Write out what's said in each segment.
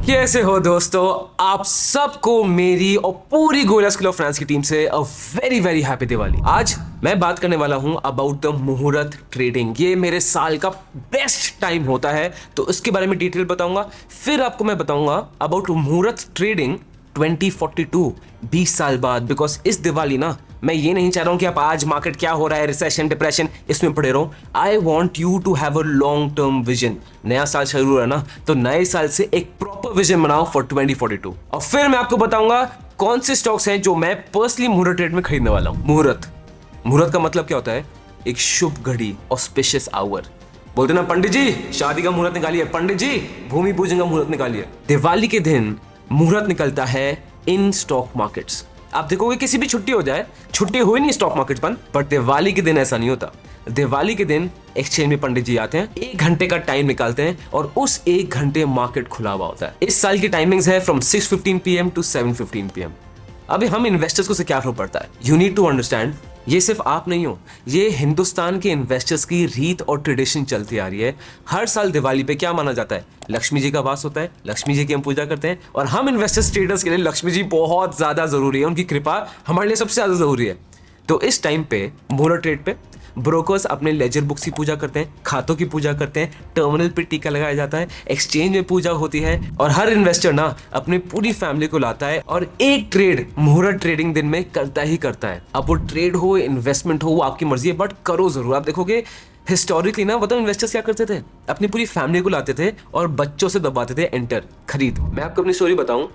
कैसे हो दोस्तों? आप सबको मेरी और पूरी गोरिल्ला स्कूल ऑफ फाइनेंस की टीम से a very very happy Diwali. आज मैं बात करने वाला हूं अबाउट द मुहूर्त ट्रेडिंग। ये मेरे साल का बेस्ट टाइम होता है, तो इसके बारे में डिटेल बताऊंगा। फिर आपको मैं बताऊंगा अबाउट मुहूर्त ट्रेडिंग 2042, 20 साल बाद। बिकॉज इस दिवाली ना, मैं ये नहीं चाह रहा हूं कि आप आज मार्केट क्या हो रहा है, रिसेशन डिप्रेशन, इसमें पड़े रहो। I want you to have a long term vision. नया साल शुरू हो रहा है ना, तो नए साल से एक प्रॉपर विजन बनाओ फॉर 2042। और फिर मैं आपको बताऊंगा कौन से स्टॉक्स हैं जो मैं पर्सनली मुहूर्त ट्रेड में खरीदने वाला हूं। मुहूर्त का मतलब क्या होता है? एक शुभ घड़ी, ऑस्पिशियस आवर। बोलते ना, पंडित जी शादी का मुहूर्त निकालिए, पंडित जी भूमि पूजन का मुहूर्त निकालिए। दिवाली के दिन मुहूर्त निकलता है इन स्टॉक मार्केट्स। आप देखोगे किसी भी छुट्टी हो जाए, छुट्टी हुई नहीं स्टॉक मार्केट बंद, बट दिवाली के दिन ऐसा नहीं होता। दिवाली के दिन एक्सचेंज में पंडित जी आते हैं, 1 घंटे का टाइम निकालते हैं और उस 1 घंटे मार्केट खुला हुआ होता है। इस साल की टाइमिंग्स है फ्रॉम 6:15 PM टू 7:15 PM। अभी हम इन्वेस्टर्स को से क्या फर्क पड़ता है? यू नीड टू अंडरस्टैंड, ये सिर्फ आप नहीं हो, ये हिंदुस्तान के इन्वेस्टर्स की रीत और ट्रेडिशन चलती आ रही है। हर साल दिवाली पे क्या माना जाता है? लक्ष्मी जी का वास होता है, लक्ष्मी जी की हम पूजा करते हैं। और हम इन्वेस्टर्स ट्रेडर्स के लिए लक्ष्मी जी बहुत ज्यादा जरूरी है, उनकी कृपा हमारे लिए सबसे ज्यादा जरूरी है। तो इस टाइम पे मुहूर्त ट्रेड पे ब्रोकर्स अपने लेजर बुक्स की पूजा करते हैं, खातों की पूजा करते हैं, टर्मिनल पे टीका लगाया जाता है, एक्सचेंज में पूजा होती है, और हर इन्वेस्टर ना अपनी पूरी फैमिली को लाता है और एक ट्रेड मुहूर्त ट्रेडिंग दिन में करता ही करता है। अब वो ट्रेड हो, इन्वेस्टमेंट हो, वो आपकी मर्जी है, बट करो जरूर। आप देखोगे हिस्टोरिकली ना, बताओ इन्वेस्टर्स क्या करते थे? अपनी पूरी फैमिली को लाते थे और बच्चों से दबाते थे एंटर, खरीद। मैं आपको अपनी स्टोरी बताऊं,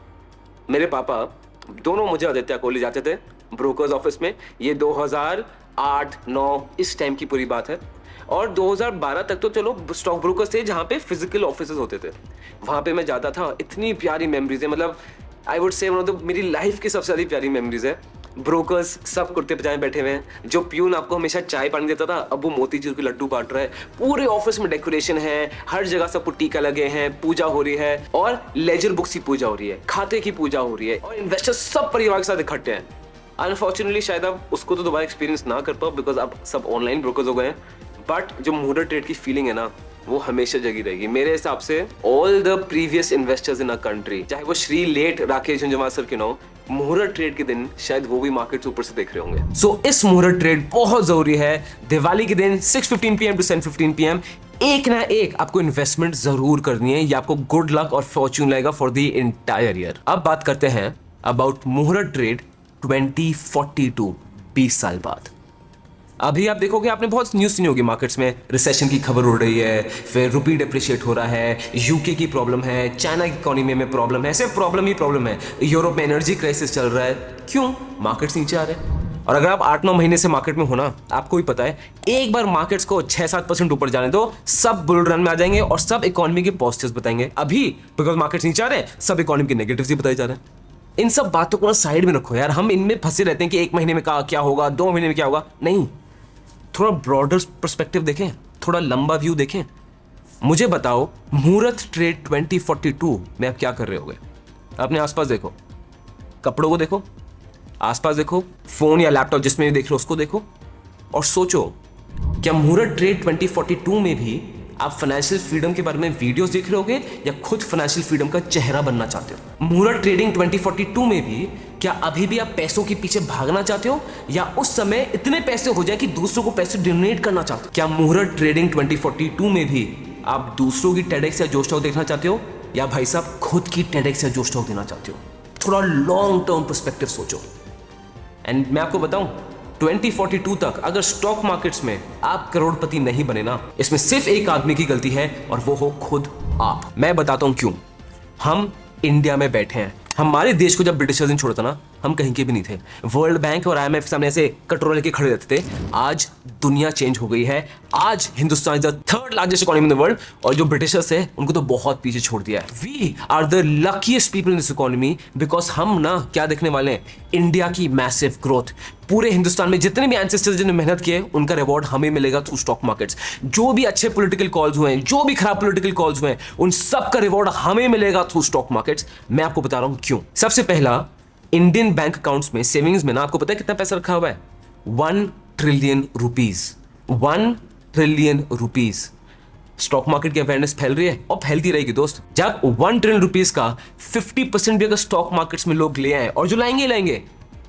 मेरे पापा दोनों मुझे आदित्य कॉलेज जाते थे ब्रोकर्स ऑफिस में। ये 2008-9 इस टाइम की पूरी बात है। और 2012 तक तो चलो स्टॉक ब्रोकर्स थे जहां पे फिजिकल ऑफिसेज होते थे, वहां पे मैं जाता था। इतनी प्यारी मेमोरीज है, मतलब आई वुड से मेरी लाइफ की सबसे ज्यादा प्यारी मेमोरीज है। ब्रोकर्स सब कुर्ते पजामे बैठे हुए हैं, जो प्यून आपको हमेशा चाय पानी देता था अब वो मोतीचूर के लड्डू बांट रहा है। पूरे ऑफिस में डेकोरेशन है, हर जगह सब टीका लगे हैं, पूजा हो रही है, और लेजर बुक्स की पूजा हो रही है, खाते की पूजा हो रही है, और इन्वेस्टर्स सब परिवार के साथ इकट्ठे हैं। अनफॉर्चुनेटली शायद आप उसको तो दोबारा एक्सपीरियंस ना कर पाओ, बिकॉज अब सब ऑनलाइन ब्रोकर्स हो गए हैं। बट जो मुहूर्त ट्रेड की फीलिंग है ना, वो हमेशा जगी रहेगी मेरे हिसाब से। All the previous investors in a country, चाहे वो श्री लेट राकेश झुंझुनवाला सर के ना, मुहूर्त ट्रेड के दिन शायद वो भी मार्केट ऊपर से देख रहे होंगे। सो इस मुहूर्त ट्रेड बहुत जरूरी है। दिवाली के दिन 6:15 PM टू 7:15 PM एक ना एक आपको इन्वेस्टमेंट जरूर करनी है, ये आपको गुड लक और फॉर्च्यून लाएगा फॉर द एंटायर ईयर। अब बात करते हैं अबाउट मुहूर्त ट्रेड 2042, 20 साल बाद। अभी आप देखोगे, आपने बहुत न्यूज़ सुनी होगी मार्केट्स में, रिसेशन की खबर उड़ रही है, फिर रुपी डिप्रिशिएट हो रहा है, यूके की प्रॉब्लम है, चाइना की इकोनॉमी में प्रॉब्लम है, सिर्फ प्रॉब्लम ही प्रॉब्लम है। यूरोप में एनर्जी क्राइसिस चल रहा है। क्यों? मार्केट्स नीचे आ रहे हैं। और अगर आप 8-9 महीने से मार्केट में हो ना, आपको भी पता है, एक बार मार्केट्स को 6-7% ऊपर जाने दो, सब बुल रन में आ जाएंगे और सब इकोनॉमी के पॉजिटिव्स बताएंगे। अभी बिकॉज मार्केट्स नीचे आ रहे हैं, सब इकोनॉमी के नेगेटिव्स ही बताए जा रहे हैं। इन सब बातों को साइड में रखो यार, हम इनमें फंसे रहते हैं कि 1 महीने में क्या होगा, 2 महीने में क्या होगा। नहीं, थोड़ा ब्रॉडर पर्सपेक्टिव देखें, थोड़ा लंबा व्यू देखें। मुझे बताओ, मुहूर्त ट्रेड 2042 में आप क्या कर रहे होगे? अपने आसपास देखो, कपड़ों को देखो, आसपास देखो, फोन या लैपटॉप जिसमें देख रहे हो उसको देखो, और सोचो क्या मुहूर्त ट्रेड 2042 में भी आप फाइनेंशियल फ्रीडम के बारे में वीडियोस देख रहे होगे, या खुद फाइनेंशियल फ्रीडम का चेहरा बनना चाहते हो? मुहूर्त ट्रेडिंग 2042 में भी क्या अभी भी आप पैसों के पीछे भागना चाहते हो, या उस समय इतने पैसे हो जाए कि दूसरों को पैसे डोनेट करना चाहते हो? क्या मुहूर्त ट्रेडिंग 2042 में भी आप दूसरों की टेडेक्स या जोश टॉक देखना चाहते हो, या भाई साहब खुद की टेडेक्स या जोश टॉक देना चाहते हो? थोड़ा लॉन्ग टर्म पर्सपेक्टिव सोचो। एंड मैं आपको बताऊं, 2042 तक अगर स्टॉक मार्केट्स में आप करोड़पति नहीं बने ना, इसमें सिर्फ एक आदमी की गलती है, और वो हो खुद आप। मैं बताता हूं क्यों। हम इंडिया में बैठे हैं। हमारे देश को जब ब्रिटिशर्स ने छोड़ा था ना, हम कहीं के भी नहीं थे। वर्ल्ड बैंक और IMF सामने ऐसे कटोरा लेके खड़े रहते थे। आज दुनिया चेंज हो गई है। आज Hindustan is the 3rd largest economy in the world, और जो ब्रिटिशर्स है उनको तो बहुत पीछे छोड़ दिया है। We are the luckiest people in this economy, because हम ना क्या देखने वाले हैं? इंडिया की मैसिव ग्रोथ। पूरे हिंदुस्तान में जितने भी एंसेस्टर्स जिन्होंने मेहनत की है, उनका रिवॉर्ड हमें मिलेगा थ्रू स्टॉक मार्केट्स। जो भी अच्छे पॉलिटिकल कॉल्स हुए हैं, जो भी खराब पॉलिटिकल कॉल्स हुए हैं, उन सब का रिवॉर्ड हमें मिलेगा थ्रू स्टॉक मार्केट्स। मैं आपको बता रहा हूं क्यों। सबसे पहला, इंडियन बैंक अकाउंट्स में, सेविंग्स में ना, आपको पता है कितना पैसा रखा हुआ है? 1 trillion rupees. 1 trillion rupees. Stock market की अवेयरनेस फैल रही है और फैलती रहेगी दोस्त। जब 1 ट्रिलियन रुपीस का 50% भी अगर स्टॉक मार्केट्स में लोग ले आए, और जो लाएंगे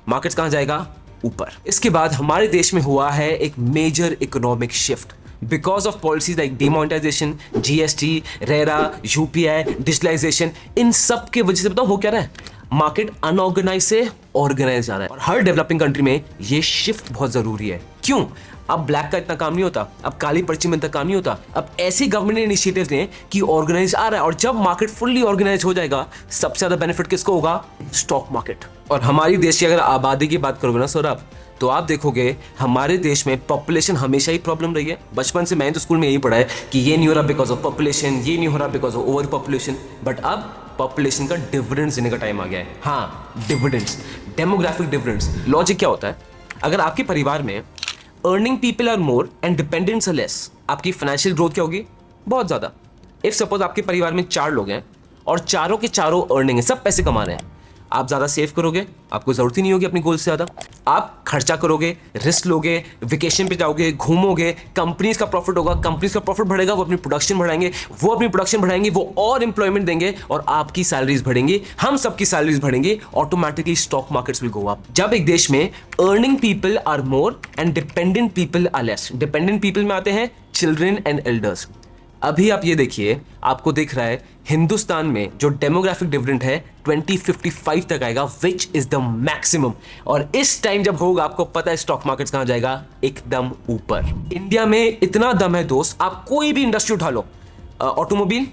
मार्केट्स कहां जाएगा? ऊपर। इसके बाद हमारे देश में हुआ है एक major economic shift because of policies like demonetisation, GST, RERA, UPI, digitalisation. इन सब के वजह से बताओ हो क्या रहा है? मार्केट अनऑर्गेनाइज से ऑर्गेनाइज जा रहा है। और हर डेवलपिंग कंट्री में ये शिफ्ट बहुत जरूरी है। क्यों? अब ब्लैक का इतना काम नहीं होता, अब काली पर्ची में इतना काम नहीं होता। अब ऐसे गवर्नमेंट इनिशिएटिव्स ने कि ऑर्गेनाइज आ रहा है, और जब मार्केट फुल्ली ऑर्गेनाइज हो जाएगा, सबसे ज्यादा बेनिफिट किसको होगा? Stock market. और हमारी देश की अगर आबादी की बात करोगे ना सौरभ, तो आप देखोगे हमारे देश में पॉपुलेशन हमेशा ही प्रॉब्लम रही है। बचपन से मैंने तो स्कूल में यही पढ़ा है कि ये नहीं हो रहा बिकॉज ऑफ पॉपुलेशन, ये नहीं हो रहा because of over population. But अब पॉपुलेशन का डिविडेंड्स देने का टाइम आ गया है। हाँ, डिविडेंड्स, डेमोग्राफिक डिविडेंड्स। लॉजिक क्या होता है? अगर आपके परिवार में earning people are more and dependents are less, आपकी फाइनेंशियल ग्रोथ क्या होगी? बहुत ज्यादा। इफ सपोज आपके परिवार में 4 लोग हैं और चारों के चारों अर्निंग है, सब पैसे कमा रहे हैं, आप ज्यादा सेव करोगे, आपको जरूरत ही नहीं होगी अपनी गोल से ज्यादा। आप खर्चा करोगे, रिस्क लोगे, वेकेशन पे जाओगे, घूमोगे, कंपनीज का प्रॉफिट होगा, कंपनीज का प्रॉफिट बढ़ेगा, वो अपनी प्रोडक्शन बढ़ाएंगे, वो और एम्प्लॉयमेंट देंगे और आपकी सैलरीज बढ़ेंगी, हम सबकी सैलरीज बढ़ेंगी, automatically stock markets will go up. जब एक देश में earning people are more and dependent people are less, dependent people में आते हैं चिल्ड्रन एंड एल्डर्स। अभी आप ये देखिए, आपको दिख रहा है हिंदुस्तान में जो डेमोग्राफिक डिविडेंड है 2055 तक आएगा, विच इज द मैक्सिमम। और इस टाइम जब होगा, आपको पता है स्टॉक मार्केट कहां जाएगा? एकदम ऊपर। इंडिया में इतना दम है दोस्त, आप कोई भी इंडस्ट्री उठा लो, automobile,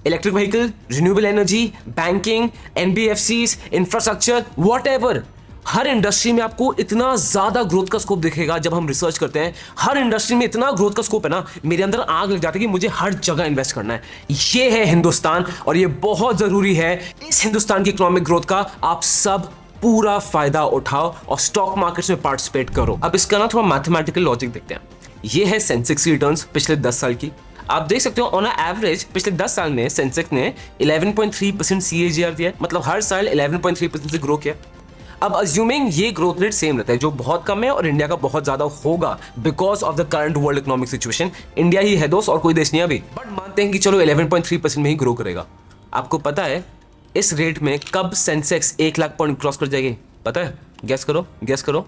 electric vehicle, renewable energy, banking, NBFCs, infrastructure, whatever, हर इंडस्ट्री में आपको इतना ज्यादा ग्रोथ का स्कोप दिखेगा। जब हम रिसर्च करते हैं, हर इंडस्ट्री में इतना ग्रोथ का स्कोप है ना, मेरे अंदर आग लग जाती है कि मुझे हर जगह इन्वेस्ट करना है। ये है हिंदुस्तान, और ये बहुत जरूरी है। इस हिंदुस्तान की इकोनॉमिक ग्रोथ का आप सब पूरा फायदा उठाओ और स्टॉक मार्केट में पार्टिसिपेट करो। अब इसका ना थोड़ा मैथमेटिकल लॉजिक देखते हैं। ये है सेंसेक्स की रिटर्न्स पिछले 10 साल की। आप देख सकते हो ऑन एवरेज पिछले 10 साल में सेंसेक्स ने 11.3% CAGR दिया, मतलब हर साल 11.3% से ग्रो किया। अब अज्यूमिंग ये ग्रोथ रेट सेम रहता है, जो बहुत कम है और इंडिया का बहुत ज्यादा होगा because of the current world economic situation. India ही है दोस्त, और कोई देश नहीं अभी, बट मानते हैं कि चलो 11.3% में ही ग्रो करेगा। आपको पता है इस रेट में कब सेंसेक्स 1 लाख पॉइंट क्रॉस कर जाएगी? पता है? गैस करो, गैस करो।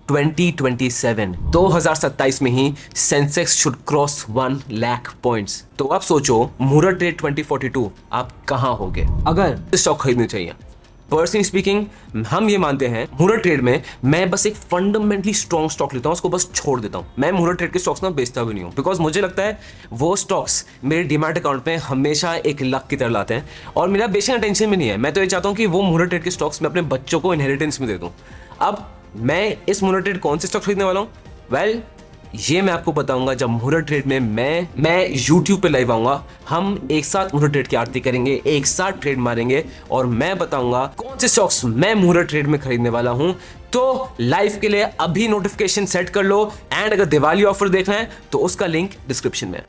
2027 में ही Sensex should cross 1 lakh points. तो आप सोचो मुहूर्त डेट 2042 आप कहां होगे अगर स्टॉक खरीदनी चाहिए। पर्सनली स्पीकिंग, हम ये मानते हैं मुहूर्त ट्रेड में मैं बस एक फंडामेंटली स्ट्रॉन्ग स्टॉक लेता हूं, उसको बस छोड़ देता हूं। मैं मुहूर्त ट्रेड के स्टॉक्स ना बेचता भी नहीं हूं, बिकॉज मुझे लगता है वो स्टॉक्स मेरे डीमैट अकाउंट में हमेशा एक लक की तरह लाते हैं, और मेरा बेचने का टेंशन भी नहीं है। मैं तो ये चाहता हूं कि वो मुहूर्त ट्रेड के स्टॉक्स मैं अपने बच्चों को इनहेरिटेंस में दे दूं। अब मैं इस मुहूर्त ट्रेड कौन से स्टॉक खरीदने वाला हूं? वेल, ये मैं आपको बताऊंगा जब मुहूर्त ट्रेड में मैं YouTube पे लाइव आऊंगा। हम एक साथ मुहूर्त ट्रेड की आरती करेंगे, एक साथ ट्रेड मारेंगे, और मैं बताऊंगा कौन से स्टॉक्स मैं मुहूर्त ट्रेड में खरीदने वाला हूं। तो लाइव के लिए अभी नोटिफिकेशन सेट कर लो, एंड अगर दिवाली ऑफर देखना है तो उसका लिंक डिस्क्रिप्शन में है।